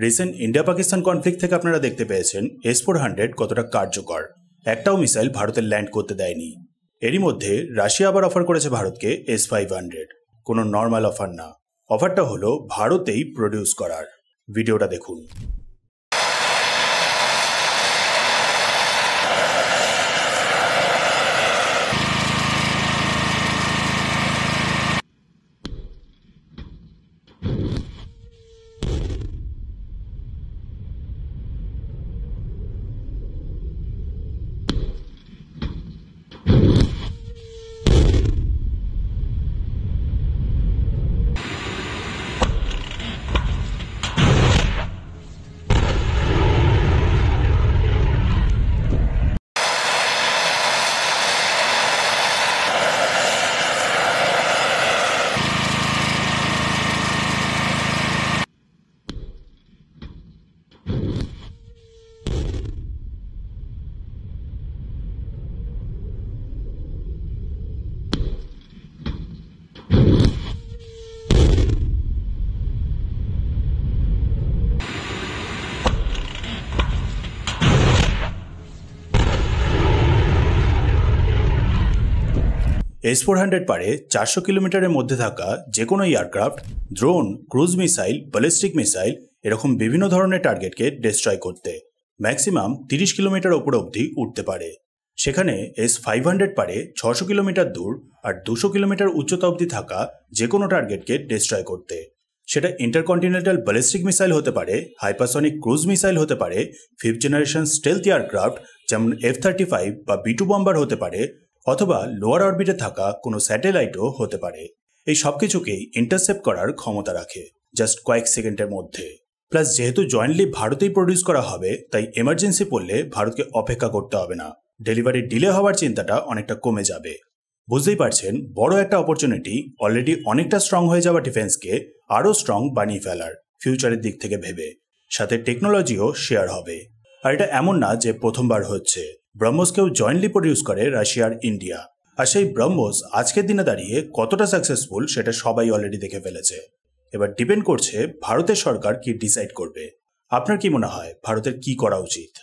Recent India Pakistan conflict থেকে আপনারা দেখতে পেয়েছেন S-400 কতটা কার্যকর। একটাও মিসাইল ভারতে ল্যান্ড করতে দেয়নি। এরই মধ্যে রাশিয়া আবার অফার করেছে ভারতকে S-500। কোনো নর্মাল অফার না, অফারটা হলো ভারতেই প্রডিউস করার। ভিডিওটা দেখুন। S-400 পারে 400 কিলোমিটারের মধ্যে থাকা যে কোনো aircraft, drone, cruise missile, ballistic missile এরকম বিভিন্ন ধরনের টার্গেটকে ডিস্ট্রয় করতে। ম্যাক্সিমাম 30 কিলোমিটার ওপর অবধি উঠতে পারে। সেখানে S-500 পারে 600 কিলোমিটার দূর আর 200 কিলোমিটার উচ্চতা অবধি থাকা যে কোনো টার্গেটকে ডিস্ট্রয় করতে। সেটা ইন্টারকন্টিনেন্টাল ব্যালিস্টিক মিসাইল হতে পারে, হাইপারসনিক ক্রুজ মিসাইল হতে পারে, 5th জেনারেশন স্টেলথ এয়ারক্রাফট যেমন F-35 বা B-2 বম্বার হতে পারে, অথবা লোয়ার অরবিটে থাকা কোনো স্যাটেলাইটও হতে পারে। এই সব কিছুকেই ইন্টারসেপ্ট করার ক্ষমতা রাখে জাস্ট কয়েক সেকেন্ডের মধ্যে। প্লাস যেহেতু জয়েন্টলি ভারতেই প্রডিউস করা হবে, তাই এমার্জেন্সি পড়লে ভারতকে অপেক্ষা করতে হবে না। ডেলিভারি ডিলে হওয়ার চিন্তাটা অনেকটা কমে যাবে। বুঝতেই পারছেন, বড় একটা অপরচুনিটি অলরেডি অনেকটা স্ট্রং হয়ে যাওয়া ডিফেন্সকে আরও স্ট্রং বানিয়ে ফেলার, ফিউচারের দিক থেকে ভেবে। সাথে টেকনোলজিও শেয়ার হবে। আর এটা এমন না যে প্রথমবার হচ্ছে। ব্রহ্মসকেও জয়েন্টলি প্রডিউস করে রাশিয়ার ইন্ডিয়া। আর সেই ব্রহ্মস আজকের দিনে দাঁড়িয়ে কতটা সাকসেসফুল সেটা সবাই অলরেডি দেখে ফেলেছে। এবার ডিপেন্ড করছে ভারতের সরকার কি ডিসাইড করবে। আপনার কি মনে হয় ভারতের কি করা উচিত?